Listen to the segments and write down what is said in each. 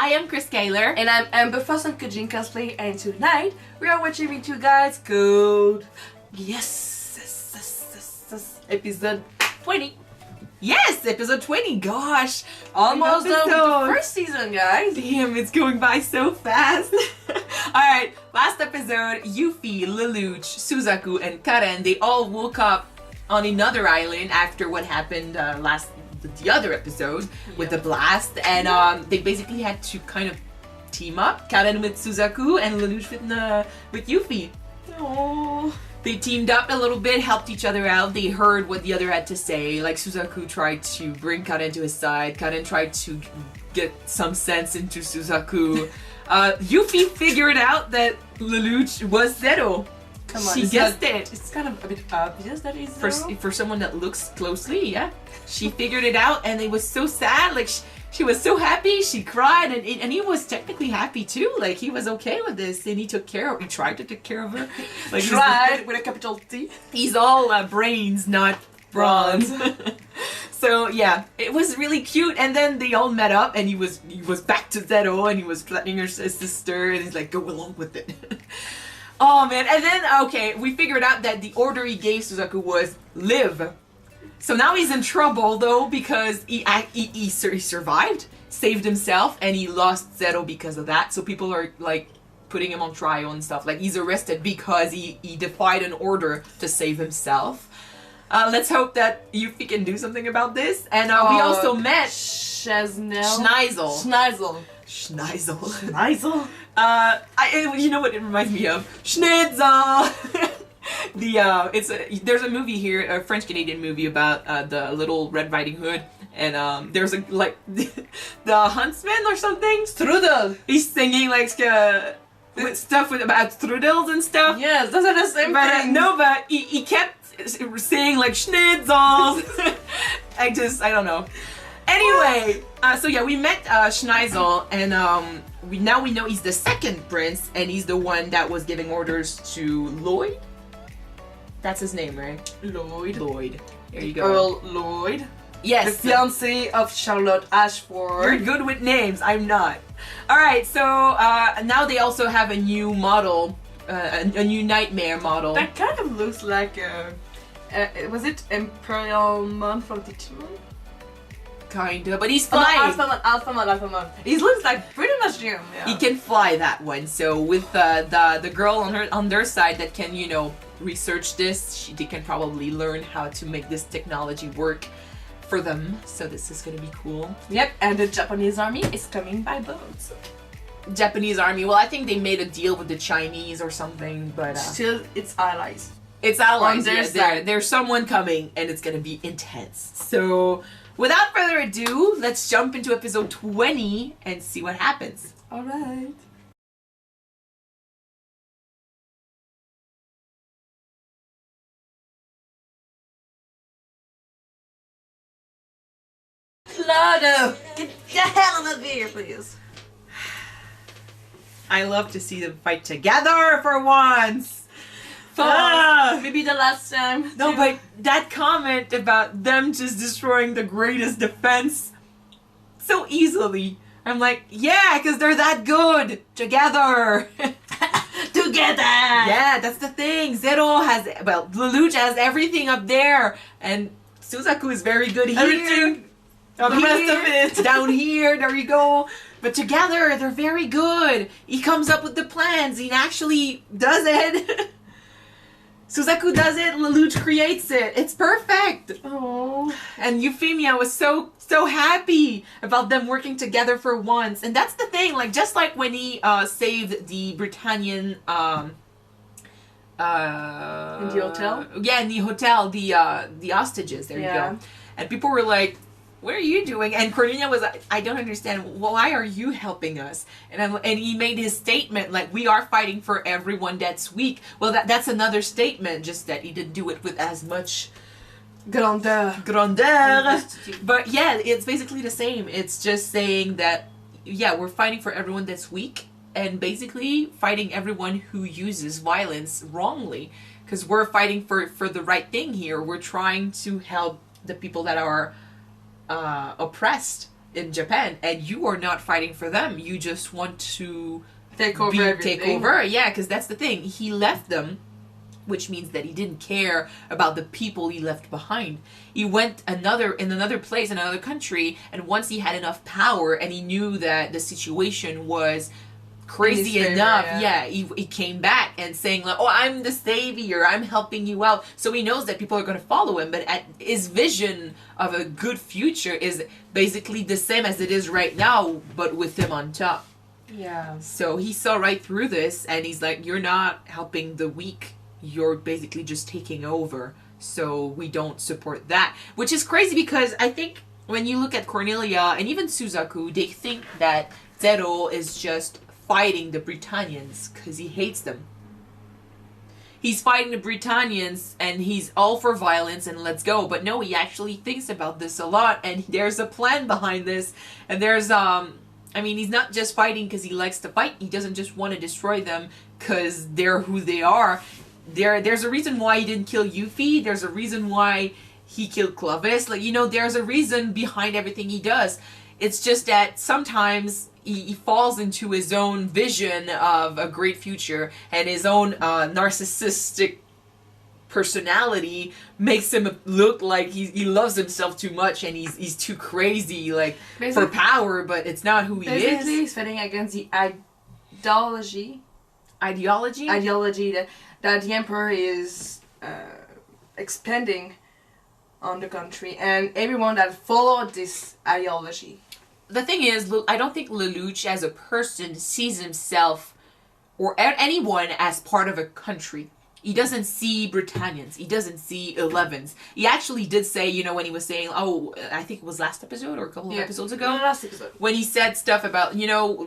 I am Chris Kaler. And I'm Amber Foss on Kujin Cosplay, and tonight we are watching with you guys called Geass, episode 20. Yes, episode 20. Gosh, Almost done with the first season, guys. Damn, it's going by so fast. Alright, last episode, Yuffie, Lelouch, Suzaku, and Karen, they all woke up on another island after what happened the other episode with the blast, and they basically had to kind of team up. Karen with Suzaku and Lelouch with Yuffie. Oh. They teamed up a little bit, helped each other out. They heard what the other had to say. Like Suzaku tried to bring Karen to his side. Karen tried to get some sense into Suzaku. Yuffie figured out that Lelouch was Zero. Come on, she guessed it. It's kind of a bit obvious that he's Zero. For someone that looks closely, yeah. She figured it out, and it was so sad. Like she was so happy. She cried, and he was technically happy too. Like he was okay with this, and he took care of. He tried to take care of her. Like tried with a capital T. He's all brains, not bronze. So yeah, it was really cute. And then they all met up, and he was back to Zero, and he was threatening his sister, and he's like, go along with it. Oh man, and then, okay, we figured out that the order he gave Suzaku was live. So now he's in trouble though, because he survived, saved himself, and he lost Zero because of that. So people are like putting him on trial and stuff. Like he's arrested because he defied an order to save himself. Let's hope that Yuffie can do something about this. And we also met Schneisel. You know what it reminds me of? Schnitzel! There's a movie here, a French-Canadian movie about the little Red Riding Hood, and there's the huntsman or something? Strudel! He's singing like with stuff about strudels and stuff. Yes, those are the same thing. No, but he kept saying like schnitzels. I don't know. Anyway, so yeah, we met Schneisel, and we know he's the second prince, and he's the one that was giving orders to Lloyd. That's his name, right? Lloyd. There you go. Earl Lloyd. Yes. The fiancé of Charlotte Ashford. You're good with names. I'm not. All right. So now they also have a new model, a new nightmare model. That kind of looks like was it Imperial Mon from Digimon? Kinda, but he's flying. Alphamon. He looks like pretty much him. Yeah. He can fly, that one. So with the girl on their side that can research this, they can probably learn how to make this technology work for them. So this is gonna be cool. Yep, and the Japanese army is coming by boat. Japanese army. Well, I think they made a deal with the Chinese or something, but still, it's allies. It's allies. On their side. There's someone coming, and it's gonna be intense. So. Without further ado, let's jump into episode 20 and see what happens. Alright. Claudio! Get the hell out of here, please! I love to see them fight together for once! Maybe the last time. No, but that comment about them just destroying the greatest defense so easily. I'm like, yeah, because they're that good together. Together. Yeah, that's the thing. Lelouch has everything up there, and Suzaku is very good here. Everything. The rest of it. Down here, there you go. But together, they're very good. He comes up with the plans. He actually does it. Suzaku does it, Lelouch creates it. It's perfect. Oh. And Euphemia was so happy about them working together for once. And that's the thing, like just like when he saved the Britannian in the hotel? Yeah, in the hotel, the hostages, there you go. And people were like, what are you doing? And Cornelia was like, I don't understand. Why are you helping us? And he made his statement like, we are fighting for everyone that's weak. Well, that's another statement, just that he didn't do it with as much grandeur. But yeah, it's basically the same. It's just saying that, yeah, we're fighting for everyone that's weak, and basically fighting everyone who uses violence wrongly. Because we're fighting for the right thing here. We're trying to help the people that are oppressed in Japan, and you are not fighting for them. You just want to take over. Yeah, because that's the thing. He left them, which means that he didn't care about the people he left behind. He went in another place, in another country, and once he had enough power and he knew that the situation was crazy enough, he came back and saying like, oh, I'm the savior, I'm helping you out. So he knows that people are going to follow him, but his vision of a good future is basically the same as it is right now, but with him on top. Yeah. So he saw right through this, and he's like, you're not helping the weak, you're basically just taking over. So we don't support that. Which is crazy, because I think when you look at Cornelia and even Suzaku, they think that Zero is just fighting the Britannians because he hates them. He's fighting the Britannians and he's all for violence and let's go. But no, he actually thinks about this a lot, and there's a plan behind this. And there's he's not just fighting because he likes to fight. He doesn't just want to destroy them because they're who they are. There's a reason why he didn't kill Yuffie. There's a reason why he killed Clovis. Like, there's a reason behind everything he does. It's just that sometimes he falls into his own vision of a great future, and his own narcissistic personality makes him look like he loves himself too much, and he's too crazy, like, for power, but it's not who he is. Basically, he's fighting against the ideology that the emperor is expanding on the country, and everyone that followed this ideology. The thing is, I don't think Lelouch as a person sees himself or anyone as part of a country. He doesn't see Britannians. He doesn't see 11s. He actually did say, when he was saying, I think it was last episode or a couple of episodes ago. No, last episode. When he said stuff about,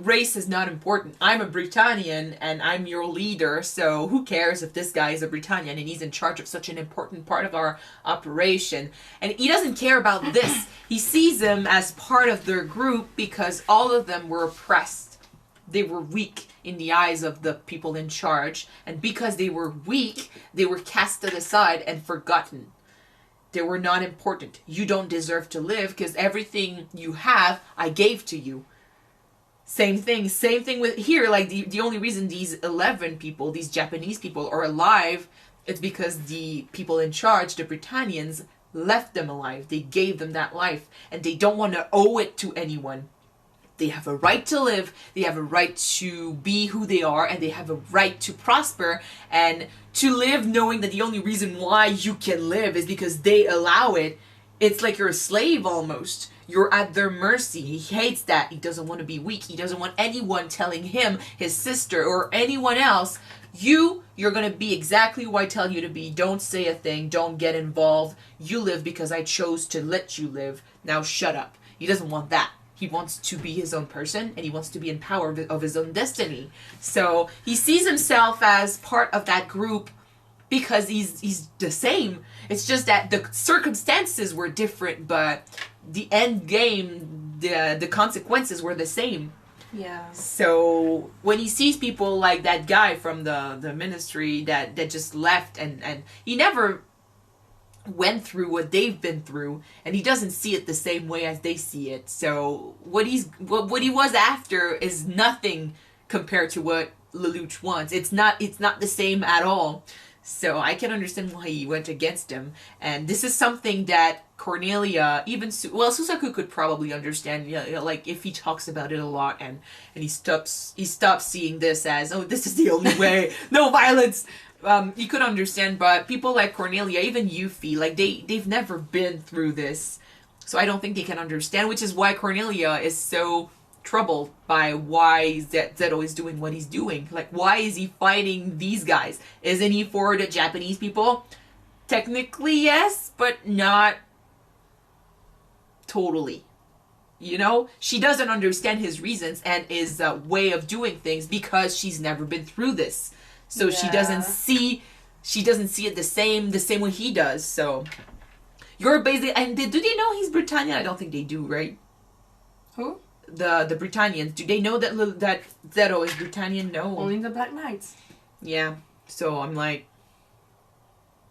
race is not important. I'm a Britannian and I'm your leader, so who cares if this guy is a Britannian and he's in charge of such an important part of our operation. And he doesn't care about this. He sees them as part of their group because all of them were oppressed. They were weak in the eyes of the people in charge, and because they were weak, they were casted aside and forgotten. They were not important. You don't deserve to live because everything you have, I gave to you. Same thing with here. Like, the only reason these 11 people, these Japanese people, are alive is because the people in charge, the Britannians, left them alive. They gave them that life, and they don't want to owe it to anyone. They have a right to live, they have a right to be who they are, and they have a right to prosper, and to live knowing that the only reason why you can live is because they allow it. It's like you're a slave almost. You're at their mercy. He hates that. He doesn't want to be weak. He doesn't want anyone telling him, his sister, or anyone else, you're going to be exactly who I tell you to be. Don't say a thing. Don't get involved. You live because I chose to let you live. Now shut up. He doesn't want that. He wants to be his own person, and he wants to be in power of his own destiny. So he sees himself as part of that group because he's the same. It's just that the circumstances were different, but the end game, the consequences were the same. Yeah. So when he sees people like that guy from the ministry that just left, and he never went through what they've been through, and he doesn't see it the same way as they see it. So what he was after is nothing compared to what Lelouch wants. It's not the same at all. So I can understand why he went against him. And this is something that Cornelia, even Suzaku could probably understand. Like if he talks about it a lot, and he stops seeing this as, oh, this is the only way, no violence. You could understand, but people like Cornelia, even Yuffie, like they've never been through this, so I don't think they can understand. Which is why Cornelia is so troubled by why Zero is doing what he's doing. Like, why is he fighting these guys? Isn't he for the Japanese people? Technically, yes, but not totally. She doesn't understand his reasons and his way of doing things because she's never been through this. So she doesn't see it the same way he does. So you're basically, and do they know he's Britannian? I don't think they do, right? Who? The Britannians. Do they know that Zero is Britannian? No. Only the Black Knights. Yeah. So I'm like,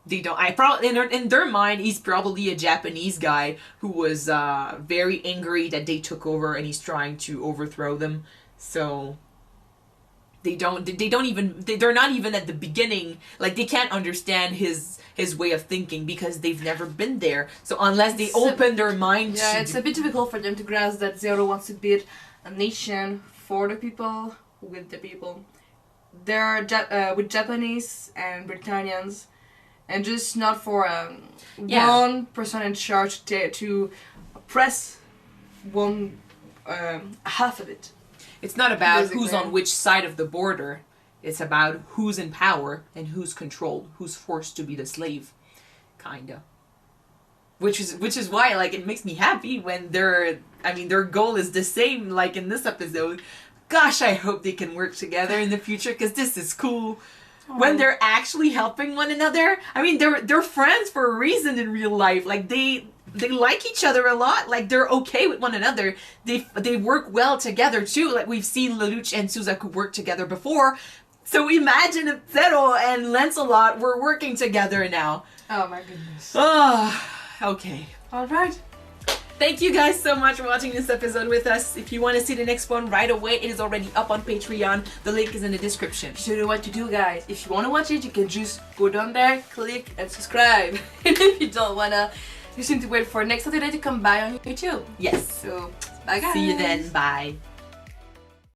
They don't. I probably in their mind, he's probably a Japanese guy who was very angry that they took over, and he's trying to overthrow them. So they're not even at the beginning. Like, they can't understand his way of thinking because they've never been there. So unless they open their mind, yeah, it's a bit difficult for them to grasp that Zero wants to build a nation for the people, with the people. They're with Japanese and Britannians. And just not for one person in charge to oppress one half of it. It's not about basically who's on which side of the border. It's about who's in power and who's controlled, who's forced to be the slave, kinda. Which is why, like, it makes me happy when their goal is the same, like in this episode. Gosh, I hope they can work together in the future, because this is cool. When they're actually helping one another. I mean, they're friends for a reason in real life. Like, they like each other a lot. Like, they're okay with one another. They work well together too. Like, we've seen Lelouch and Suzaku work together before. So imagine if Zero and Lancelot were working together now. Oh my goodness. Oh, okay. Alright. Thank you guys so much for watching this episode with us. If you want to see the next one right away, it is already up on Patreon. The link is in the description. You know what to do, guys. If you want to watch it, you can just go down there, click, and subscribe. And if you don't want to, you just need to wait for next Saturday to come by on YouTube. Yes. So, bye guys. See you then. Bye.